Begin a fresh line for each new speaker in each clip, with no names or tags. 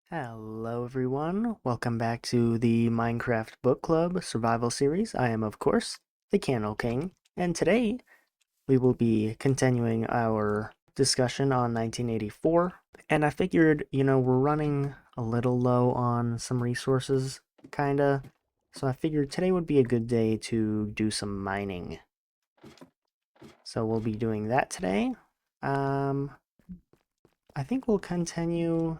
Hello everyone, welcome back to the Minecraft Book Club Survival Series. I am, of course, the Candle King, and today we will be continuing our discussion on 1984. And I figured, we're running a little low on some resources, kinda, so I figured today would be a good day to do some mining. So we'll be doing that today. I think we'll continue.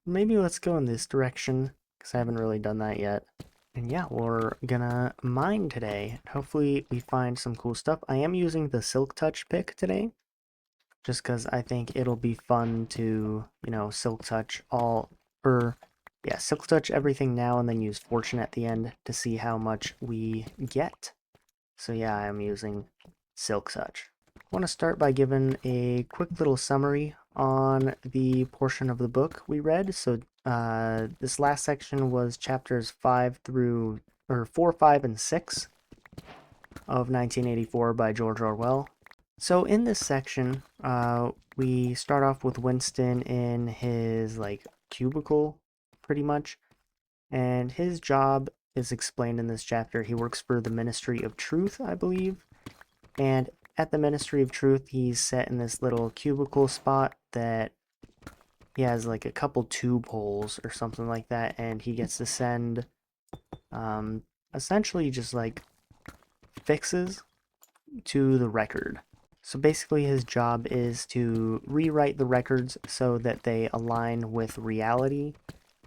Maybe let's go in this direction, because I haven't really done that yet. And yeah, we're gonna mine today. Hopefully we find some cool stuff. I am using the Silk Touch pick today, just because I think it'll be fun to, Silk Touch Silk Touch everything now and then use Fortune at the end to see how much we get. So yeah, I'm using Silk Touch. I want to start by giving a quick little summary on the portion of the book we read. So this last section was chapters 4, 5, and 6 of 1984 by George Orwell. So in this section, we start off with Winston in his cubicle, pretty much, and his job is explained in this chapter. He works for the Ministry of Truth, I believe, and at the Ministry of Truth, he's set in this little cubicle spot that he has like a couple tube holes or something like that, and he gets to send essentially just like fixes to the record. So basically, his job is to rewrite the records so that they align with reality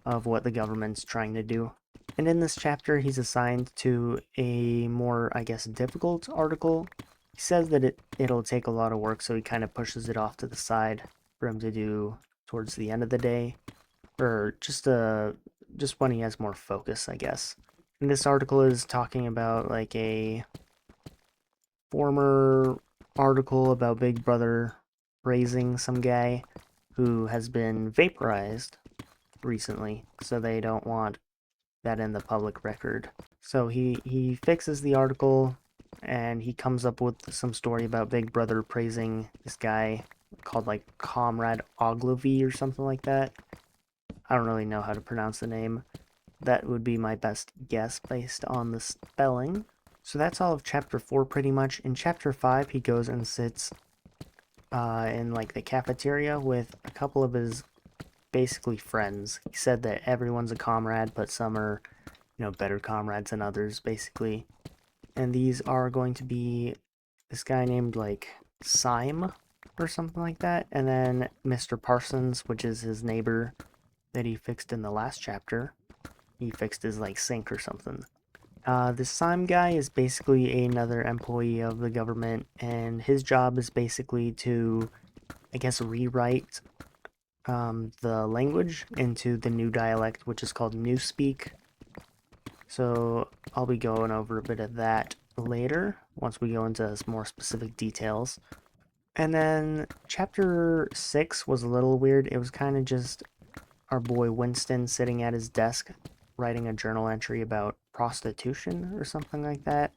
of what the government's trying to do. And in this chapter, he's assigned to a more, I guess, difficult article. He says that it'll take a lot of work, so he kind of pushes it off to the side for him to do towards the end of the day, or just when he has more focus, I guess. And this article is talking about like a former article about Big Brother raising some guy who has been vaporized recently, so they don't want that in the public record. So he fixes the article and he comes up with some story about Big Brother praising this guy called like Comrade Ogilvy or something like that. I don't really know how to pronounce the name. That would be my best guess based on the spelling. So that's all of chapter 4 pretty much. In chapter 5, he goes and sits in like the cafeteria with a couple of his basically friends. He said that everyone's a comrade, but some are, better comrades than others, basically. And these are going to be this guy named like Syme or something like that, and then Mr. Parsons, which is his neighbor that he fixed in the last chapter. He fixed his like sink or something. This Syme guy is basically another employee of the government, and his job is basically to, I guess, rewrite the language into the new dialect, which is called Newspeak. So I'll be going over a bit of that later, once we go into more specific details. And then chapter 6 was a little weird. It was kind of just our boy Winston sitting at his desk writing a journal entry about prostitution or something like that.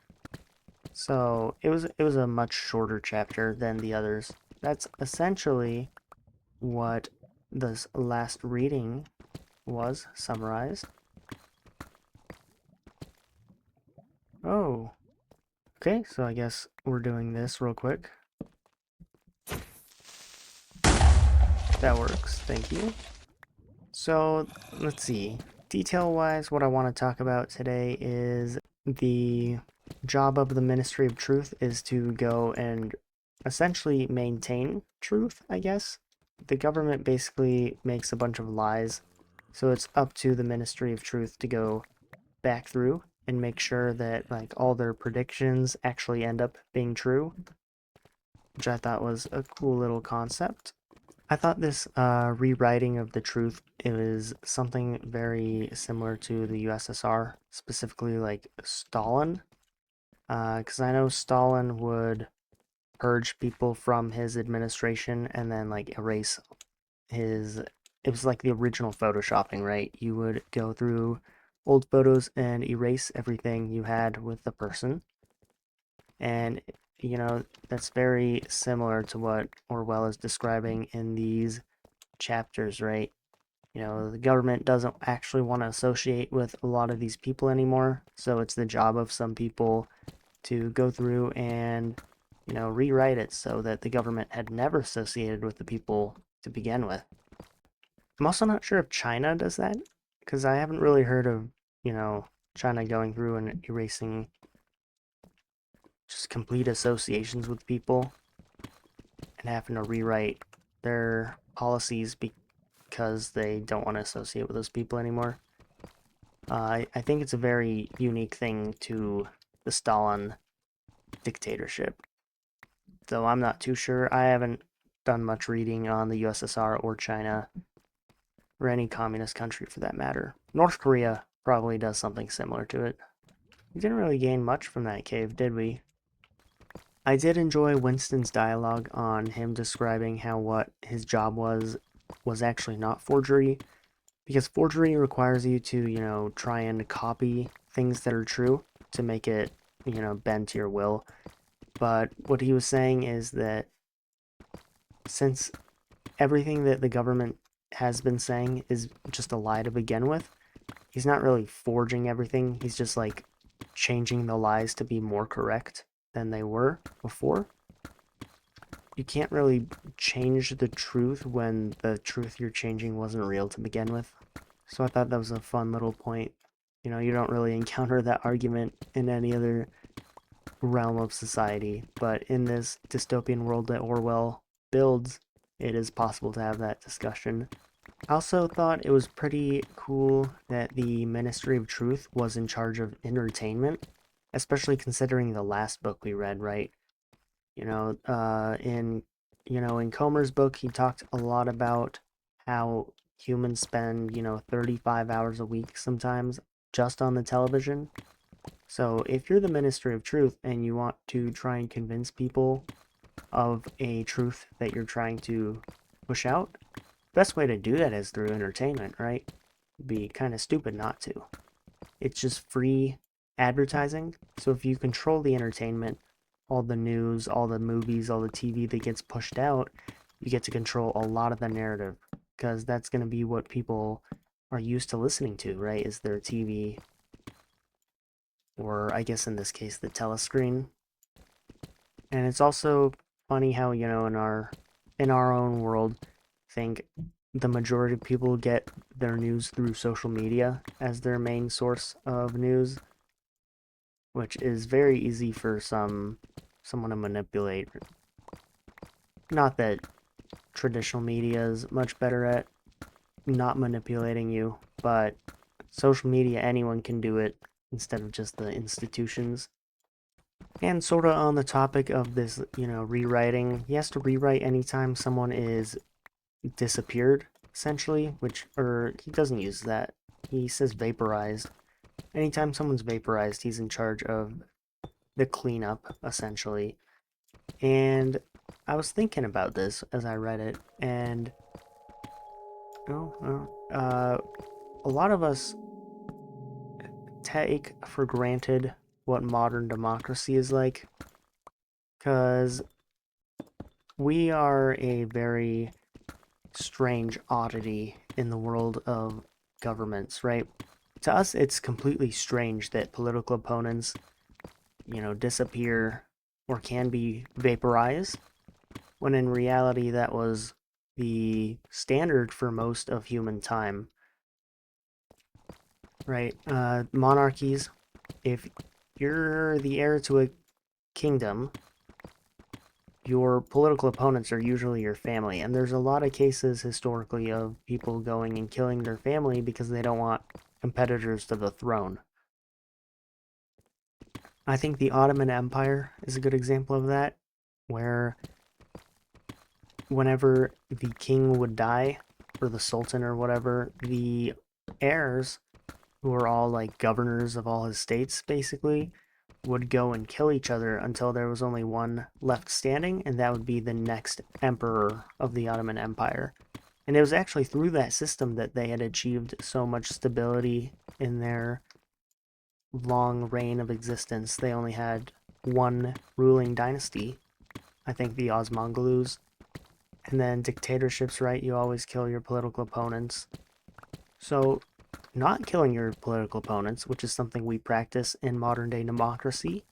So it was a much shorter chapter than the others. That's essentially what this last reading was summarized. Oh, okay, so I guess we're doing this real quick. That works, thank you. So, let's see. Detail-wise, what I want to talk about today is the job of the Ministry of Truth is to go and essentially maintain truth, I guess. The government basically makes a bunch of lies, so it's up to the Ministry of Truth to go back through and make sure that like all their predictions actually end up being true, which I thought was a cool little concept. I thought this rewriting of the truth is something very similar to the USSR, specifically like Stalin, because I know Stalin would purge people from his administration and then like erase his. It was like the original photoshopping, right? You would go through old photos and erase everything you had with the person, and that's very similar to what Orwell is describing in these chapters, right? The government doesn't actually want to associate with a lot of these people anymore, so it's the job of some people to go through and, rewrite it so that the government had never associated with the people to begin with. I'm also not sure if China does that, because I haven't really heard of, China going through and erasing just complete associations with people and having to rewrite their policies because they don't want to associate with those people anymore. I think it's a very unique thing to the Stalin dictatorship. Though I'm not too sure. I haven't done much reading on the USSR or China or any communist country for that matter. North Korea probably does something similar to it. We didn't really gain much from that cave, did we? I did enjoy Winston's dialogue on him describing how what his job was actually not forgery, because forgery requires you to, try and copy things that are true to make it, bend to your will. But what he was saying is that since everything that the government has been saying is just a lie to begin with, he's not really forging everything. He's just like changing the lies to be more correct than they were before. You can't really change the truth when the truth you're changing wasn't real to begin with. So I thought that was a fun little point. You don't really encounter that argument in any other realm of society, but in this dystopian world that Orwell builds, it is possible to have that discussion. I also thought it was pretty cool that the Ministry of Truth was in charge of entertainment, especially considering the last book we read, right? In Comer's book, he talked a lot about how humans spend, 35 hours a week sometimes just on the television. So if you're the Ministry of Truth and you want to try and convince people of a truth that you're trying to push out, the best way to do that is through entertainment, right? It'd be kind of stupid not to. It's just free advertising. So if you control the entertainment, all the news, all the movies, all the TV that gets pushed out, you get to control a lot of the narrative because that's going to be what people are used to listening to, right? Is their TV, or I guess in this case, the telescreen. And it's also funny how, in our own world, think the majority of people get their news through social media as their main source of news, which is very easy for someone to manipulate. Not that traditional media is much better at not manipulating you, but social media, anyone can do it instead of just the institutions. And sort of on the topic of this, rewriting, he has to rewrite anytime someone is disappeared, essentially, or he doesn't use that. He says vaporized. Anytime someone's vaporized, he's in charge of the cleanup, essentially. And I was thinking about this as I read it, and a lot of us take for granted what modern democracy is like, because we are a very strange oddity in the world of governments, right? To us, it's completely strange that political opponents, disappear or can be vaporized, when in reality that was the standard for most of human time, right? Monarchies, if you're the heir to a kingdom, your political opponents are usually your family, and there's a lot of cases historically of people going and killing their family because they don't want competitors to the throne. I think the Ottoman Empire is a good example of that, where whenever the king would die, or the sultan or whatever, the heirs, who are all like governors of all his states basically, would go and kill each other until there was only one left standing, and that would be the next emperor of the Ottoman Empire. And it was actually through that system that they had achieved so much stability in their long reign of existence. They only had one ruling dynasty, I think the Osmangalos. And then dictatorships, right? You always kill your political opponents. So, not killing your political opponents, which is something we practice in modern day democracy,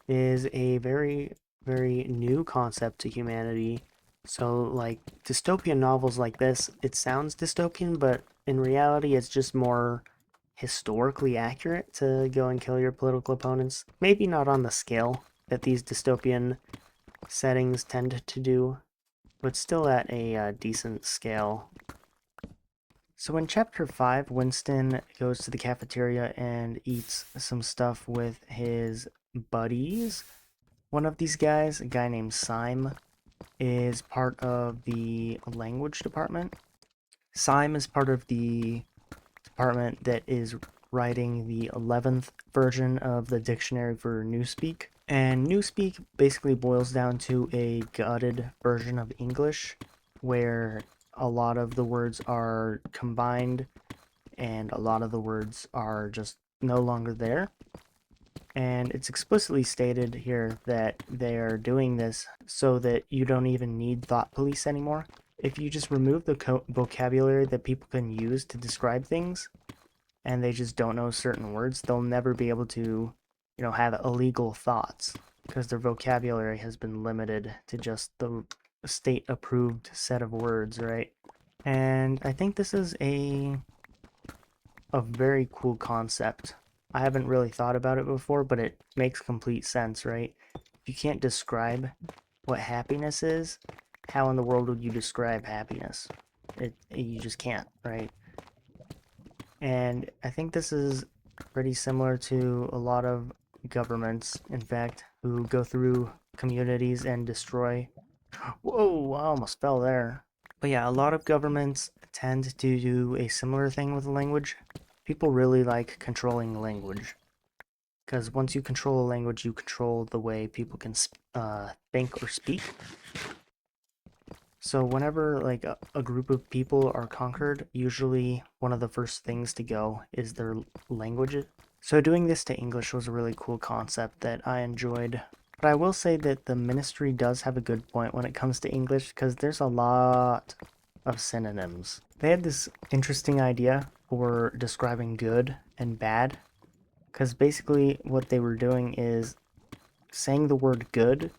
is a very, very new concept to humanity. So, like, dystopian novels like this, it sounds dystopian, but in reality, it's just more historically accurate to go and kill your political opponents. Maybe not on the scale that these dystopian settings tend to do, but still at a decent scale. So in chapter 5, Winston goes to the cafeteria and eats some stuff with his buddies. One of these guys, a guy named Syme, is part of the language department. Syme is part of the department that is writing the 11th version of the dictionary for Newspeak. And Newspeak basically boils down to a gutted version of English where a lot of the words are combined and a lot of the words are just no longer there. And it's explicitly stated here that they are doing this so that you don't even need thought police anymore. If you just remove the vocabulary that people can use to describe things, and they just don't know certain words, they'll never be able to, have illegal thoughts because their vocabulary has been limited to just the state-approved set of words, right? And I think this is a very cool concept. I haven't really thought about it before, but it makes complete sense, right? If you can't describe what happiness is, how in the world would you describe happiness? You just can't, right? And I think this is pretty similar to a lot of governments, in fact, who go through communities and destroy. Whoa, I almost fell there. But yeah, a lot of governments tend to do a similar thing with language. People really like controlling language. Because once you control a language, you control the way people can think or speak. So whenever like a group of people are conquered, usually one of the first things to go is their language. So doing this to English was a really cool concept that I enjoyed. But I will say that the ministry does have a good point when it comes to English because there's a lot of synonyms. They had this interesting idea for describing good and bad because basically what they were doing is saying the word good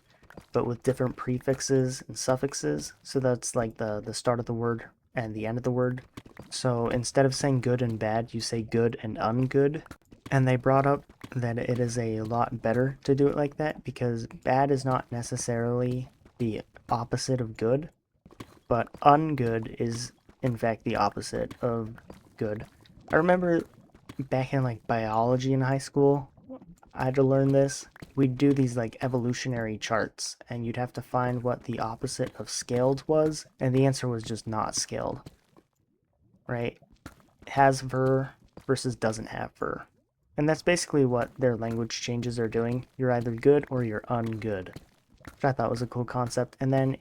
but with different prefixes and suffixes. So that's like the start of the word and the end of the word. So instead of saying good and bad, you say good and ungood. And they brought up that it is a lot better to do it like that because bad is not necessarily the opposite of good, but ungood is in fact the opposite of good. I remember back in like biology in high school, I had to learn this. We'd do these like evolutionary charts, and you'd have to find what the opposite of scaled was, and the answer was just not scaled, right? Has fur versus doesn't have fur. And that's basically what their language changes are doing. You're either good or you're ungood, which I thought was a cool concept. And then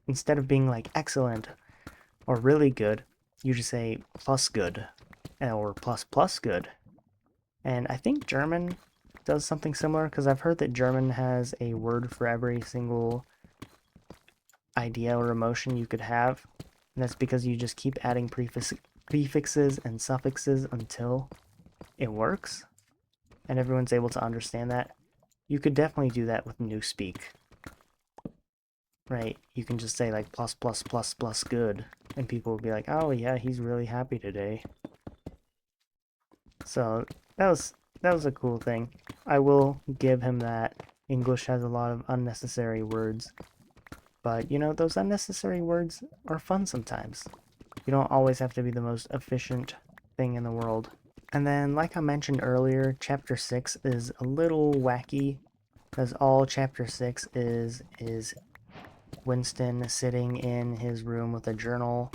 instead of being like excellent or really good, you just say plus good or plus plus good. And I think German does something similar because I've heard that German has a word for every single idea or emotion you could have. And that's because you just keep adding prefixes and suffixes until it works and everyone's able to understand that. You could definitely do that with Newspeak, right? You can just say like plus plus plus plus good and people will be like, oh yeah, he's really happy today. So that was a cool thing. I will give him that. English has a lot of unnecessary words. But, those unnecessary words are fun sometimes. You don't always have to be the most efficient thing in the world. And then, like I mentioned earlier, Chapter 6 is a little wacky, because all Chapter 6 is Winston sitting in his room with a journal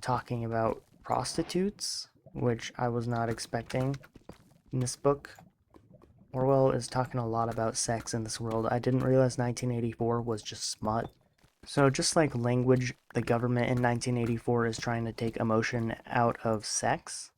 talking about prostitutes, which I was not expecting in this book. Orwell is talking a lot about sex in this world. I didn't realize 1984 was just smut. So just like language, the government in 1984 is trying to take emotion out of sex.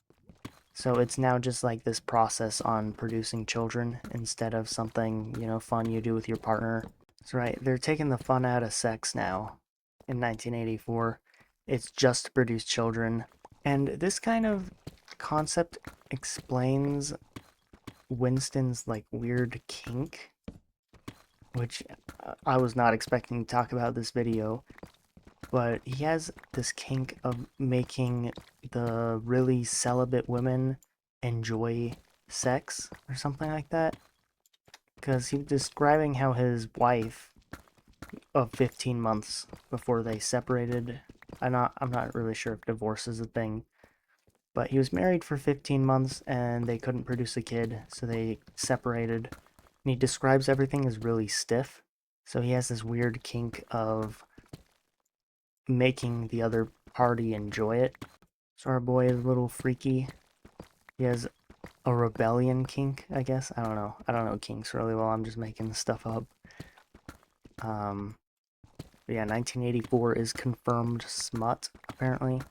So it's now just like this process on producing children instead of something, fun you do with your partner. That's right, they're taking the fun out of sex now in 1984. It's just to produce children. And this kind of concept explains Winston's like weird kink, which I was not expecting to talk about this video, but he has this kink of making the really celibate women enjoy sex or something like that. Because he was describing how his wife of 15 months before they separated. I'm not really sure if divorce is a thing, but he was married for 15 months and they couldn't produce a kid, so they separated. And he describes everything as really stiff. So he has this weird kink of making the other party enjoy it. So our boy is a little freaky. He has a rebellion kink, I guess. I don't know. I don't know kinks really well. I'm just making stuff up. Um, but yeah, 1984 is confirmed smut, apparently.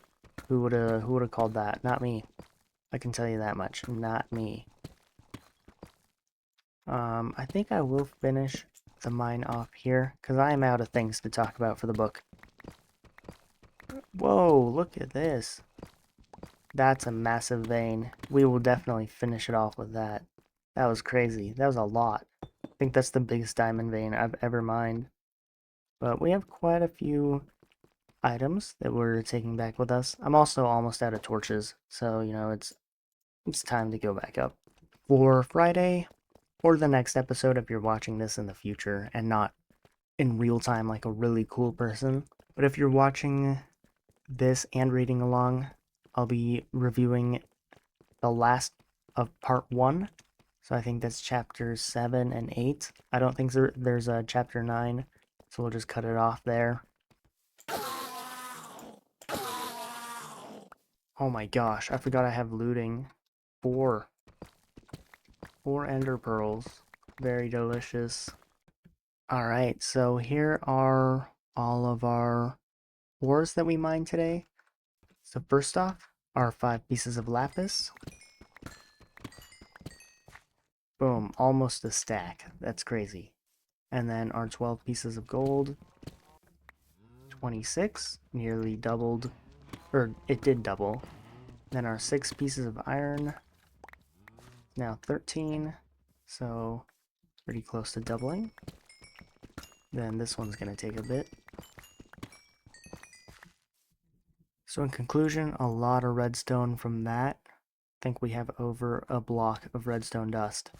Who would have called that? Not me. I can tell you that much. Not me. I think I will finish the mine off here, because I am out of things to talk about for the book. Whoa, look at this. That's a massive vein. We will definitely finish it off with that. That was crazy. That was a lot. I think that's the biggest diamond vein I've ever mined. But we have quite a few items that we're taking back with us. I'm also almost out of torches, so you know it's time to go back up. For Friday, or the next episode if you're watching this in the future and not in real time like a really cool person. But if you're watching this and reading along, I'll be reviewing the last of part 1. So I think that's chapters 7 and 8. I don't think there's a chapter 9, so we'll just cut it off there. Oh my gosh, I forgot I have looting. 4. 4 ender pearls. Very delicious. Alright, so here are all of our ores that we mined today. So first off, our 5 pieces of lapis. Boom, almost a stack. That's crazy. And then our 12 pieces of gold. 26, nearly doubled, or it did double. Then our 6 pieces of iron, now 13, so pretty close to doubling. Then this one's going to take a bit. So in conclusion, a lot of redstone from that. I think we have over a block of redstone dust.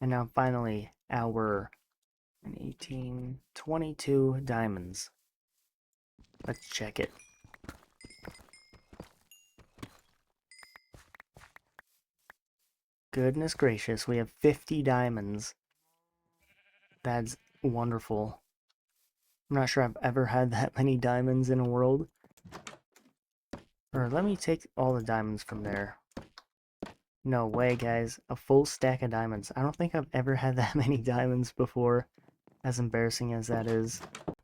And now finally, our 18, 22 diamonds. Let's check it. Goodness gracious, we have 50 diamonds. That's wonderful. I'm not sure I've ever had that many diamonds in a world. Or let me take all the diamonds from there. No way, guys. A full stack of diamonds. I don't think I've ever had that many diamonds before, as embarrassing as that is.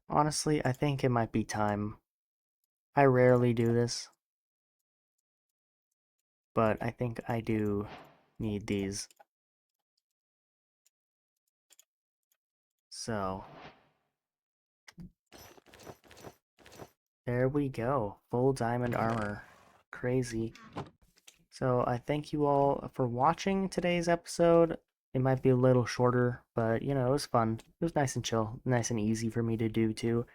Honestly, I think it might be time. I rarely do this, but I think I do need these. So, there we go. Full diamond armor. Crazy. So I thank you all for watching today's episode. It might be a little shorter, but you know, it was fun. It was nice and chill, nice and easy for me to do too.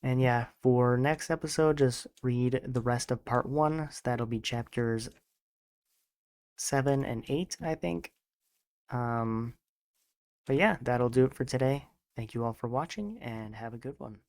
And yeah, for next episode, just read the rest of part 1. So that'll be chapters 7 and 8, I think. But yeah, that'll do it for today. Thank you all for watching and have a good one.